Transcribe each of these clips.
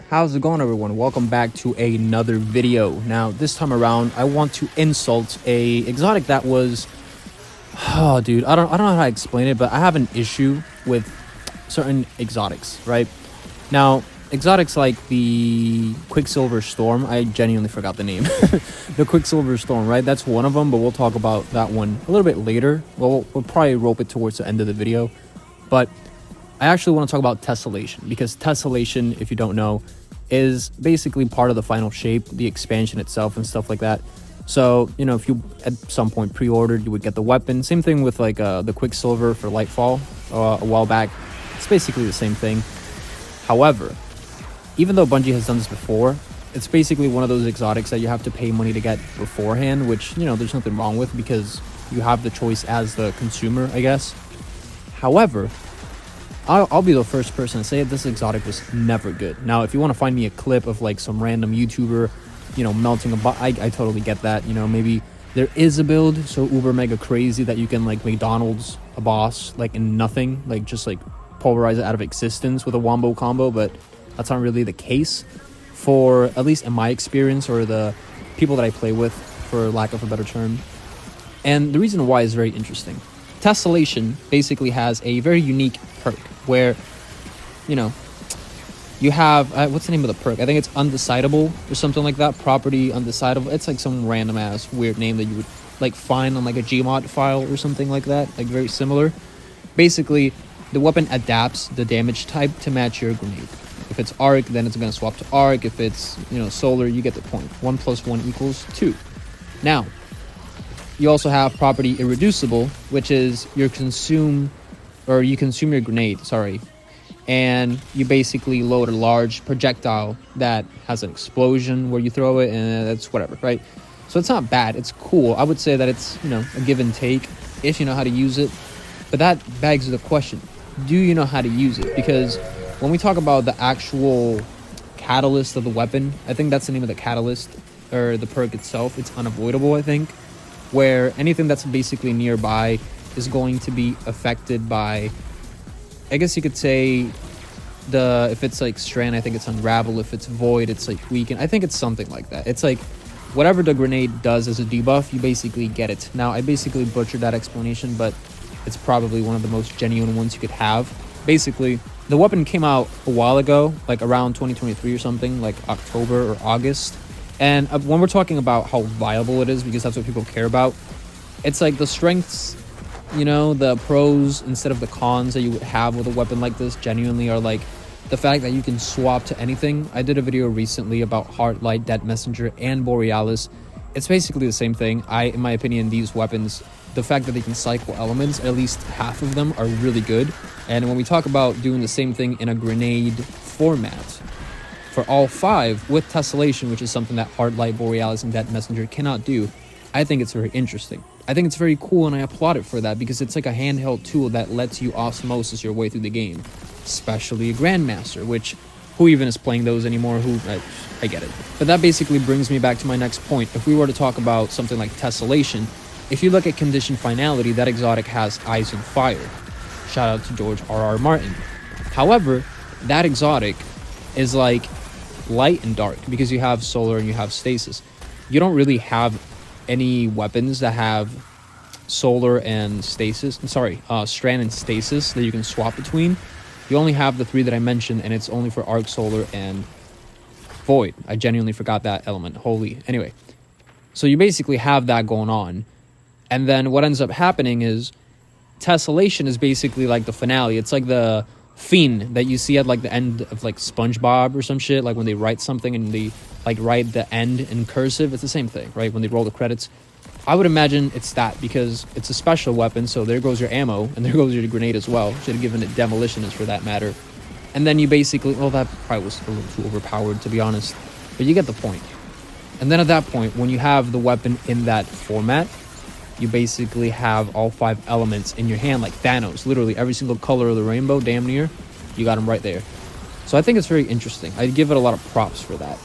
How's it going, everyone? Welcome back to another video. Now, this time around, I want to insult a exotic that was... Oh, dude, I don't know how to explain it, but I have an issue with certain exotics, right? Now, exotics like the Quicksilver Storm, I genuinely forgot the name. The Quicksilver Storm, right? That's one of them, but we'll talk about that one a little bit later. Well, we'll probably rope it towards the end of the video. But I actually want to talk about Tessellation, because Tessellation, if you don't know, is basically part of the final shape, the expansion itself and stuff like that. So, you know, if you at some point pre-ordered, you would get the weapon. Same thing with like the Quicksilver for Lightfall a while back. It's basically the same thing. However, even though Bungie has done this before, it's basically one of those exotics that you have to pay money to get beforehand, which, you know, there's nothing wrong with because you have the choice as the consumer, I guess. However, I'll be the first person to say it, this exotic was never good. Now, if you want to find me a clip of like some random YouTuber, you know, melting a bot, I totally get that. You know, maybe there is a build so uber mega crazy that you can like McDonald's a boss like in nothing, like just like pulverize it out of existence with a wombo combo, but that's not really the case for, at least in my experience, or the people that I play with, for lack of a better term. And the reason why is very interesting. Tessellation basically has a very unique perk where, you know, you have what's the name of the perk? I think it's undecidable or something like that. Property undecidable. It's like some random ass weird name that you would like find on like a Gmod file or something like that, like very similar. Basically, the weapon adapts the damage type to match your grenade. If it's arc, then it's going to swap to arc. If it's, you know, solar, you get the point. 1 + 1 = 2. Now, you also have property irreducible, which is you consume your grenade, and you basically load a large projectile that has an explosion where you throw it, and that's whatever, right? So it's not bad, it's cool. I would say that it's, you know, a give and take if you know how to use it. But that begs the question, do you know how to use it? Because when we talk about the actual catalyst of the weapon, I think that's the name of the catalyst, or the perk itself, it's unavoidable, I think, where anything that's basically nearby is going to be affected by, I guess you could say, if it's like strand, I think it's unravel. If it's void, it's like weaken. I think it's something like that. It's like whatever the grenade does as a debuff, you basically get it. Now, I basically butchered that explanation, but it's probably one of the most genuine ones you could have. Basically, the weapon came out a while ago, like around 2023 or something, like October or August. And when we're talking about how viable it is, because that's what people care about, it's like the strengths, you know, the pros instead of the cons that you would have with a weapon like this genuinely are like the fact that you can swap to anything. I did a video recently about Heartlight, Dead Messenger, and Borealis. It's basically the same thing. In my opinion, these weapons, the fact that they can cycle elements, at least half of them, are really good. And when we talk about doing the same thing in a grenade format, for all 5 with Tessellation, which is something that Heartlight, Borealis, and Dead Messenger cannot do, I think it's very interesting. I think it's very cool, and I applaud it for that, because it's like a handheld tool that lets you osmosis your way through the game, especially a Grandmaster, which who even is playing those anymore? I get it. But that basically brings me back to my next point. If we were to talk about something like Tessellation, if you look at condition finality, that exotic has Ice and Fire. Shout out to George R.R. Martin. However, that exotic is like light and dark, because you have solar and you have stasis. You don't really have any weapons that have solar and stasis, strand and stasis that you can swap between. You only have the 3 that I mentioned, and it's only for arc, solar, and void. I genuinely forgot that element. Holy. Anyway, so you basically have that going on, and then what ends up happening is Tessellation is basically like the finale. It's like the fiend that you see at like the end of like SpongeBob or some shit, like when they write something and they like write the end in cursive. It's the same thing, right? When they roll the credits, I would imagine it's that, because it's a special weapon, so there goes your ammo, and there goes your grenade as well. Should have given it demolitionist for that matter. And then you basically, well, that probably was a little too overpowered, to be honest, but you get the point. And then at that point, when you have the weapon in that format, you basically have all 5 elements in your hand, like Thanos. Literally every single color of the rainbow, damn near, you got them right there. So I think it's very interesting. I'd give it a lot of props for that.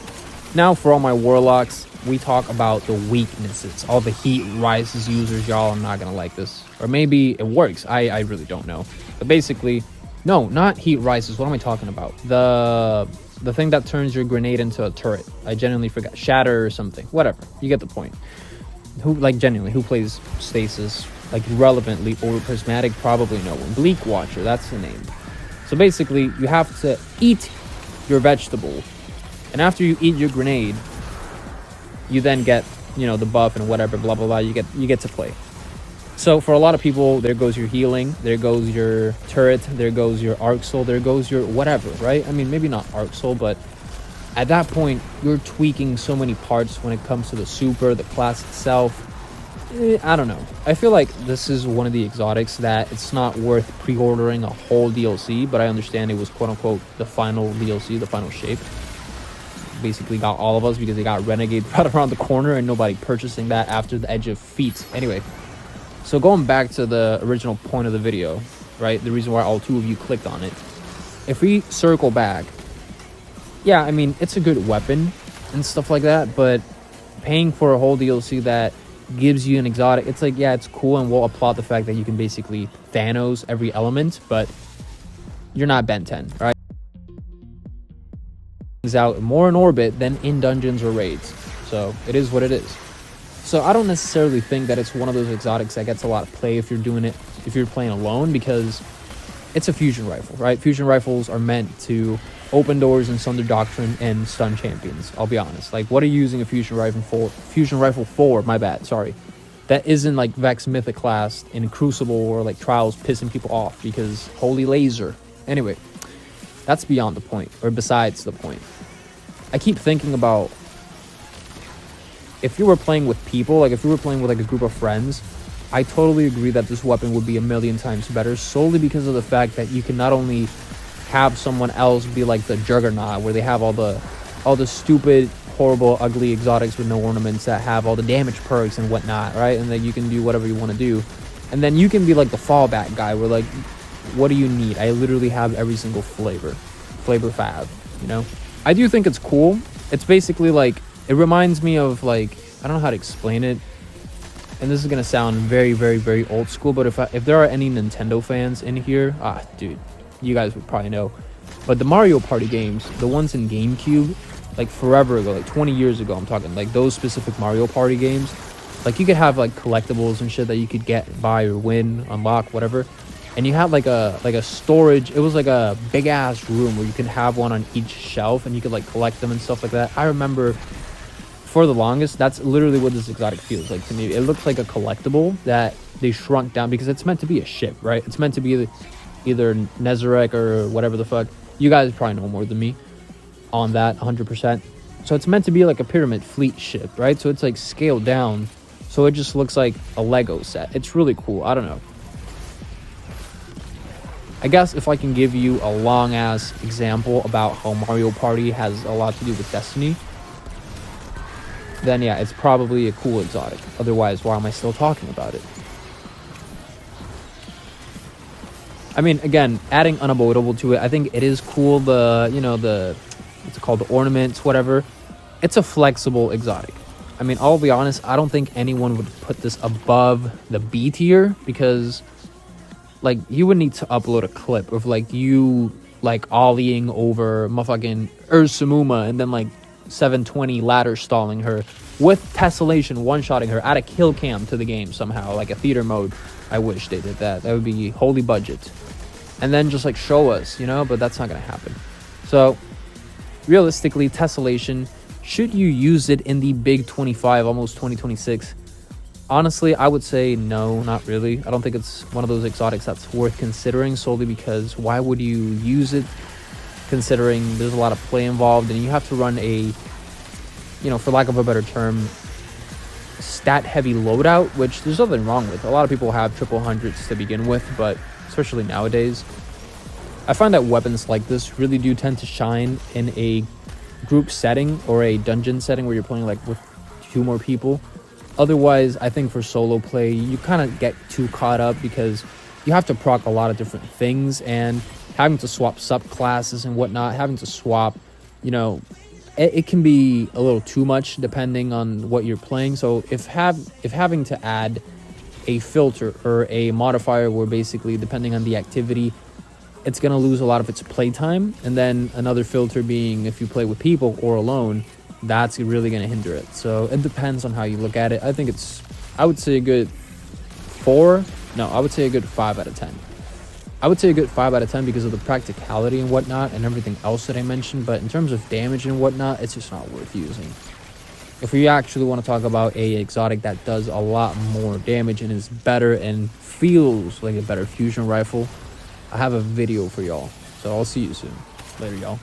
Now, for all my warlocks, we talk about the weaknesses. All the heat rises users, y'all are not gonna like this. Or maybe it works, I really don't know. But basically, no, not heat rises, what am I talking about? The The thing that turns your grenade into a turret. I genuinely forgot. Shatter or something. Whatever. You get the point. Genuinely, who plays Stasis, like, relevantly or Prismatic? Probably no one. Bleak Watcher, that's the name. So basically, you have to eat your vegetable. And after you eat your grenade, you then get, the buff and whatever, blah, blah, blah. You get to play. So for a lot of people, there goes your healing, there goes your turret, there goes your arc soul, there goes your whatever, right? I mean, maybe not arc soul, but at that point, you're tweaking so many parts when it comes to the super, the class itself. I don't know. I feel like this is one of the exotics that it's not worth pre-ordering a whole DLC, but I understand it was quote-unquote the final DLC, the final shape. Basically got all of us because they got Renegade right around the corner and nobody purchasing that after the Edge of Feet. Anyway. So going back to the original point of the video, right? The reason why all two of you clicked on it. If we circle back, yeah, I mean, it's a good weapon and stuff like that, but paying for a whole DLC that gives you an exotic, it's like, yeah, it's cool, and we'll applaud the fact that you can basically Thanos every element, but you're not Ben 10, right? Out more in orbit than in dungeons or raids. So it is what it is. So I don't necessarily think that it's one of those exotics that gets a lot of play if you're playing alone, because it's a fusion rifle, right? Fusion rifles are meant to open doors in Sunder Doctrine and stun champions. I'll be honest. Like, what are you using a fusion rifle for? My bad, sorry. That isn't like Vex Mythic class in Crucible or like Trials pissing people off because holy laser. Anyway, that's beyond the point, or besides the point. I keep thinking about, if you were playing with people, like if you were playing with like a group of friends, I totally agree that this weapon would be a million times better, solely because of the fact that you can not only have someone else be like the Juggernaut, where they have all the stupid, horrible, ugly exotics with no ornaments that have all the damage perks and whatnot, right? And then you can do whatever you want to do. And then you can be like the fallback guy, where like, what do you need? I literally have every single flavor fab, I do think it's cool. It's basically like, it reminds me of, like, I don't know how to explain it, and this is gonna sound very, very, very old school, but if there are any Nintendo fans in here, dude, you guys would probably know. But the Mario Party games, the ones in GameCube, like forever ago, like 20 years ago, I'm talking, like those specific Mario Party games, like you could have like collectibles and shit that you could get, buy or win, unlock, whatever. And you had like a storage, it was like a big ass room where you could have one on each shelf and you could like collect them and stuff like that. I remember for the longest, that's literally what this exotic feels like to me. It looks like a collectible that they shrunk down because it's meant to be a ship, right? It's meant to be either Nezarek or whatever the fuck. You guys probably know more than me on that, 100%. So it's meant to be like a pyramid fleet ship, right? So it's like scaled down, so it just looks like a Lego set. It's really cool. I don't know. I guess if I can give you a long-ass example about how Mario Party has a lot to do with Destiny, then yeah, it's probably a cool exotic. Otherwise, why am I still talking about it? I mean, again, adding Unavoidable to it, I think it is cool. What's it called? The ornaments, whatever. It's a flexible exotic. I mean, I'll be honest, I don't think anyone would put this above the B tier, because like, you would need to upload a clip of like you like ollieing over motherfucking Ursamuma and then like 720 ladder stalling her with Tessellation one-shotting her, add a kill cam to the game somehow, like a theater mode. I wish they did that. That would be holy budget. And then just like show us, but that's not gonna happen. So realistically, Tessellation, should you use it in the big 25, almost 2026? Honestly, I would say no, not really. I don't think it's one of those exotics that's worth considering, solely because why would you use it, considering there's a lot of play involved and you have to run a, for lack of a better term, stat-heavy loadout, which there's nothing wrong with. A lot of people have triple hundreds to begin with, but especially nowadays, I find that weapons like this really do tend to shine in a group setting or a dungeon setting where you're playing like with 2 more people. Otherwise, I think for solo play, you kind of get too caught up because you have to proc a lot of different things, and having to swap subclasses and whatnot, having to swap, it can be a little too much depending on what you're playing. So if having to add a filter or a modifier where basically depending on the activity, it's going to lose a lot of its playtime. And then another filter being if you play with people or alone, that's really going to hinder it. So it depends on how you look at it. I think I would say a good 5 out of 10. I would say a good 5 out of 10 because of the practicality and whatnot and everything else that I mentioned. But in terms of damage and whatnot, it's just not worth using. If we actually want to talk about a exotic that does a lot more damage and is better and feels like a better fusion rifle, I have a video for y'all. So I'll see you soon. Later, y'all.